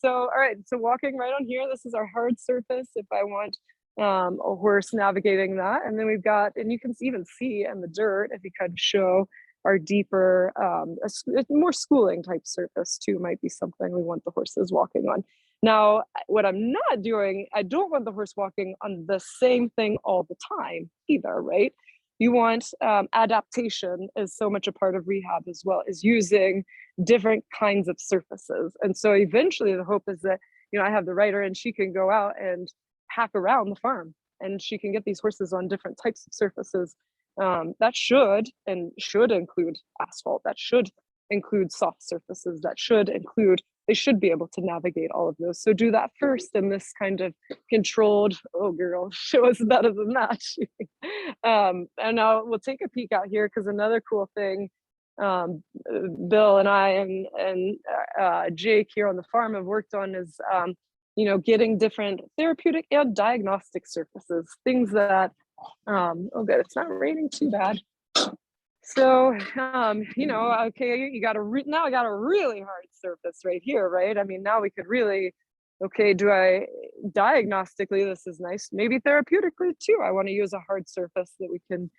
So all right, so walking right on here, this is our hard surface if I want a horse navigating that. And then we've got, and you can even see in the dirt, if you could show our deeper, a more schooling type surface too, might be something we want the horses walking on. Now, what I'm not doing, I don't want the horse walking on the same thing all the time either, right? You want adaptation is so much a part of rehab as well, is using different kinds of surfaces. And so eventually the hope is that, I have the writer, and she can go out and hack around the farm, and she can get these horses on different types of surfaces. That should include asphalt, that should include soft surfaces, they should be able to navigate all of those. So do that first in this kind of controlled, oh girl, show us better than that. And now we'll take a peek out here, because another cool thing Bill and I and Jake here on the farm have worked on is getting different therapeutic and diagnostic surfaces, things that oh good, it's not raining too bad. So okay, now I got a really hard surface right here, right? I mean, now we could really, do I diagnostically, this is nice, maybe therapeutically too, I want to use a hard surface that we can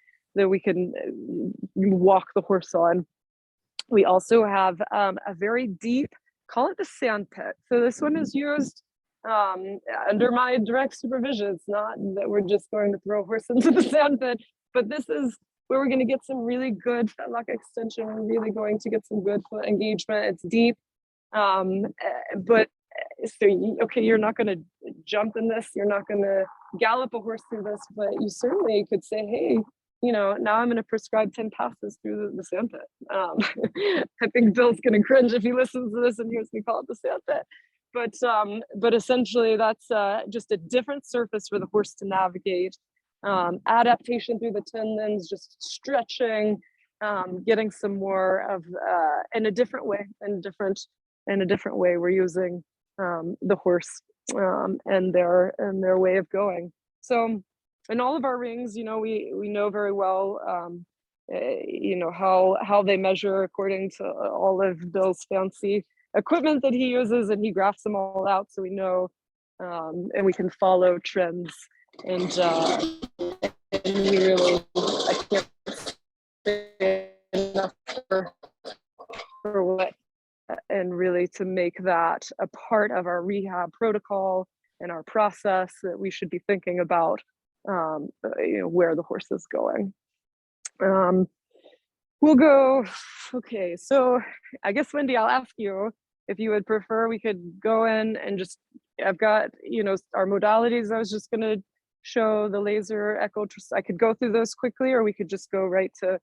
walk the horse on. We also have a very deep, call it the sand pit. So this one is used under my direct supervision. It's not that we're just going to throw a horse into the sand pit, but this is where we're going to get some really good fetlock extension. We're really going to get some good foot engagement. It's deep, but so you're not going to jump in this. You're not going to gallop a horse through this, but you certainly could say, hey, now I'm going to prescribe 10 passes through the sand pit. I think Bill's going to cringe if he listens to this and hears me call it the sand pit. But essentially that's just a different surface for the horse to navigate. Adaptation through the tendons, just stretching, getting some more of in a different way and different in a different way. We're using the horse and their way of going. So in all of our rings, you know, we know very well, you know, how they measure according to all of Bill's fancy equipment that he uses, and he graphs them all out, so we know, and we can follow trends. And we really, I can't say enough for what, and really to make that a part of our rehab protocol and our process, that we should be thinking about, you know, where the horse is going. We'll go, okay, so I guess, Wendy, I'll ask you if you would prefer we could go in and just, I've got, you know, our modalities. I was just gonna show the laser echo. I could go through those quickly, or we could just go right to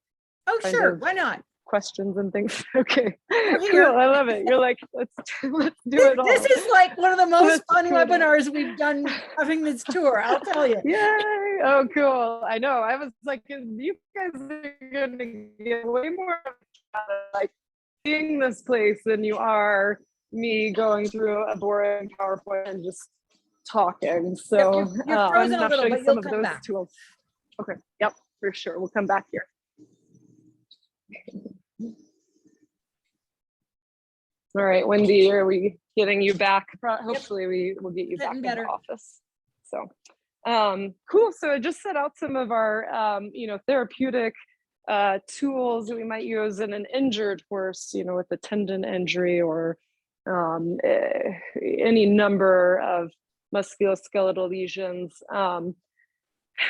Sure, why not? questions and things. Okay, Here. cool. I love it. You're like, let's do it all. This is like one of the most fun do it all. webinars we've done having this tour, I'll tell you. Yay! Oh, cool. I know. I was like, you guys are gonna get way more like seeing this place than you are me going through a boring PowerPoint and just talking. So you're frozen I'm a little, showing but some you'll of come those back. tools. Okay. Yep, for sure. We'll come back here. All right, Wendy, are we getting you back? Hopefully we will get you back in the office. So cool. So I just set out some of our you know, therapeutic tools that we might use in an injured horse, you know, with a tendon injury or any number of musculoskeletal lesions.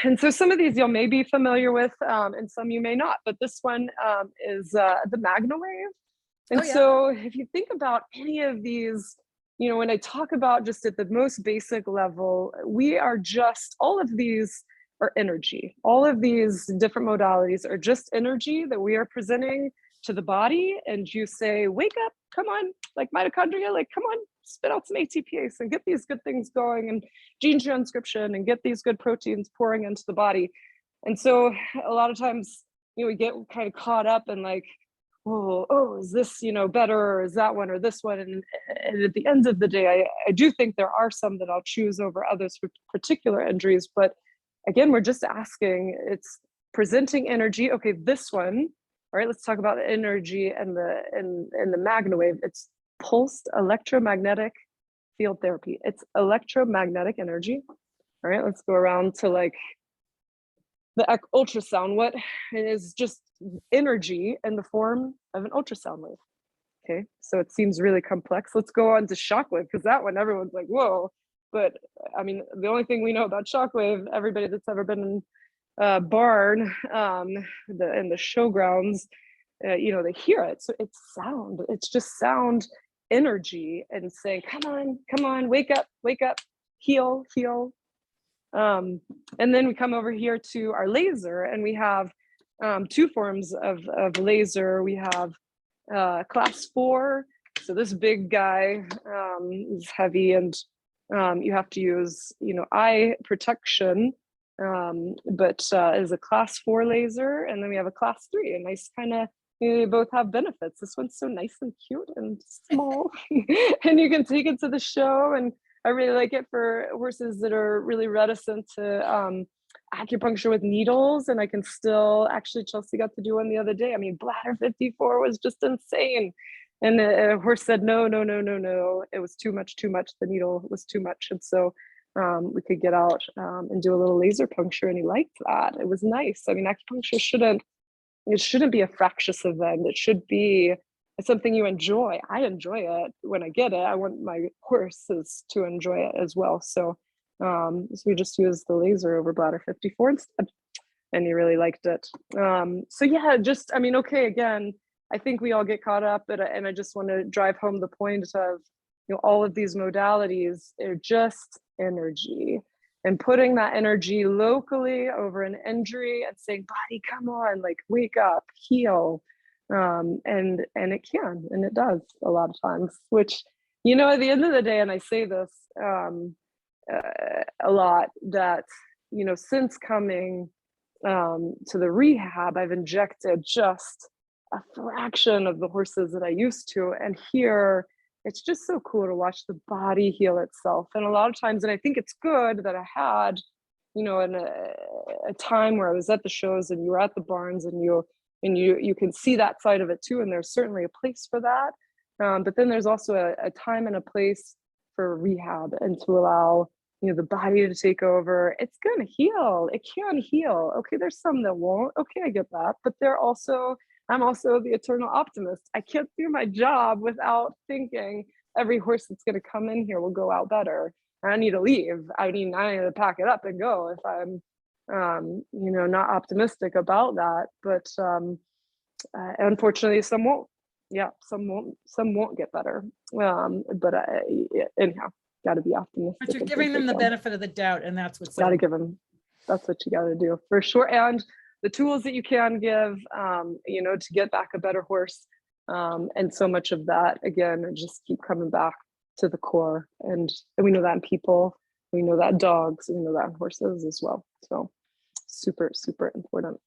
And so some of these you may be familiar with, and some you may not, but this one is the MagnaWave. And so if you think about any of these, you know, when I talk about just at the most basic level, we are just, all of these are energy. All of these different modalities are just energy that we are presenting to the body. And you say, wake up, come on, like mitochondria, like, come on, spit out some ATPase and get these good things going, and gene transcription, and get these good proteins pouring into the body. And so a lot of times, you know, we get kind of caught up in like, oh, is this, you know, better, or is that one or this one? And at the end of the day, I do think there are some that I'll choose over others for particular injuries. But again, we're just asking, it's presenting energy. Okay, this one, all right, let's talk about the energy and the MagnaWave. It's pulsed electromagnetic field therapy. It's electromagnetic energy. All right, let's go around to like the ultrasound. What it is, just energy in the form of an ultrasound wave. Okay, so it seems really complex. Let's go on to shockwave, because that one everyone's like, whoa. But I mean, the only thing we know about shockwave, everybody that's ever been in a barn, in the showgrounds, you know, they hear it. So it's sound. It's just sound energy and saying, come on, wake up, heal. And then we come over here to our laser, and we have two forms of laser. We have class 4. So this big guy is heavy, and you have to use, you know, eye protection, but is a class 4 laser. And then we have a class 3, a nice kind of, you know, they both have benefits. This one's so nice and cute and small, and you can take it to the show. And I really like it for horses that are really reticent to acupuncture with needles. And I can still, actually, Chelsea got to do one the other day. I mean, bladder 54 was just insane. And the horse said, no. It was too much. The needle was too much. And so we could get out and do a little laser puncture, and he liked that. It was nice. I mean, acupuncture shouldn't be a fractious event. It should be something you enjoy. I enjoy it when I get it. I want my horses to enjoy it as well. So, so we just used the laser over bladder 54 instead, and he really liked it. So yeah, just, I mean, okay, again, I think we all get caught up, and I just want to drive home the point of, you know, all of these modalities are just energy, and putting that energy locally over an injury and saying, body, come on, like, wake up, heal. And it can, and it does a lot of times, which, you know, at the end of the day, and I say this a lot, that, you know, since coming to the rehab, I've injected just a fraction of the horses that I used to. And here it's just so cool to watch the body heal itself. And a lot of times, and I think it's good that I had, you know, in a time where I was at the shows and you were at the barns, and you can see that side of it too. And there's certainly a place for that. But then there's also a time and a place for rehab, and to allow, you know, the body to take over. It's going to heal. It can heal. Okay. There's some that won't. Okay. I get that. But I'm also the eternal optimist. I can't do my job without thinking every horse that's going to come in here will go out better. And I need to leave. I need to pack it up and go if I'm, you know, not optimistic about that. But unfortunately, some won't. Yeah, some won't get better. But anyhow, got to be optimistic. But you're giving them the benefit of the doubt, and that's what's got to give them. That's what you got to do for sure. And the tools that you can give, you know, to get back a better horse, and so much of that again, just keep coming back to the core. And we know that in people, we know that in dogs, we know that in horses as well. So super, super important.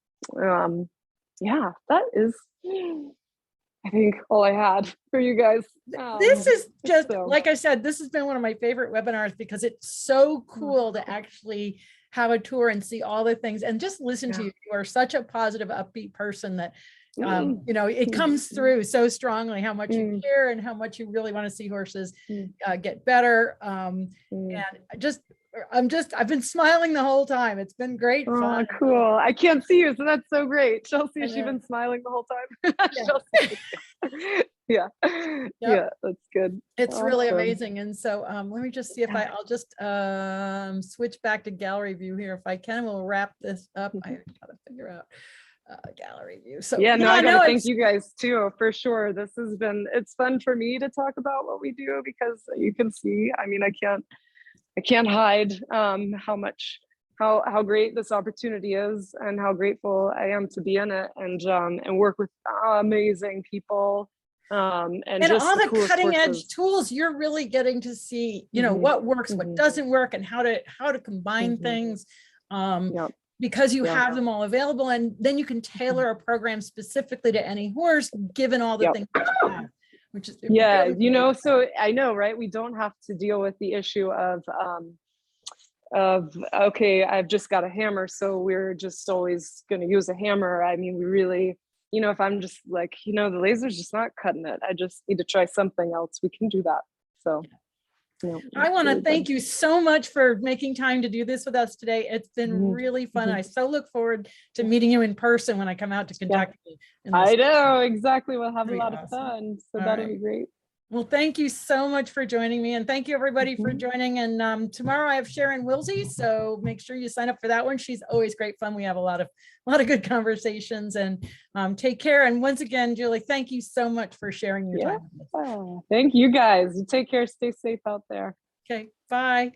Yeah, that is, I think, all I had for you guys. This is just, like I said, this has been one of my favorite webinars because it's so cool to actually have a tour and see all the things and just listen to you. You are such a positive, upbeat person that, you know, it comes through so strongly how much you care and how much you really want to see horses get better. And I've been smiling the whole time. It's been great fun. Cool. I can't see you, so that's so great. Chelsea, she's been smiling the whole time. Yeah. Yeah, that's good. It's awesome. Really amazing. And so let me just see if I'll just switch back to gallery view here. If I can, we'll wrap this up. I gotta figure out gallery view. So I gotta thank you guys too, for sure. It's fun for me to talk about what we do, because you can see, I mean, I can't hide how great this opportunity is, and how grateful I am to be in it, and work with amazing people, and just all the cutting edge tools. You're really getting to see, you know, what works, what doesn't work, and how to combine things, because you have them all available, and then you can tailor a program specifically to any horse given all the things that you have. Which is really you know, so I know, right? We don't have to deal with the issue of okay, I've just got a hammer, so we're just always going to use a hammer. I mean, we really, you know, if I'm just like, you know, the laser's just not cutting it, I just need to try something else, we can do that. So I want to thank you so much for making time to do this with us today. It's been really fun. I so look forward to meeting you in person when I come out to Kentucky. I know, exactly. We'll have a lot of fun. So that'll be great. Well, thank you so much for joining me, and thank you everybody for joining. And tomorrow I have Sharon Wilsey, so make sure you sign up for that one. She's always great fun. We have a lot of good conversations, and take care. And once again, Julie, thank you so much for sharing your time with us. Thank you guys. Take care. Stay safe out there. Okay, bye.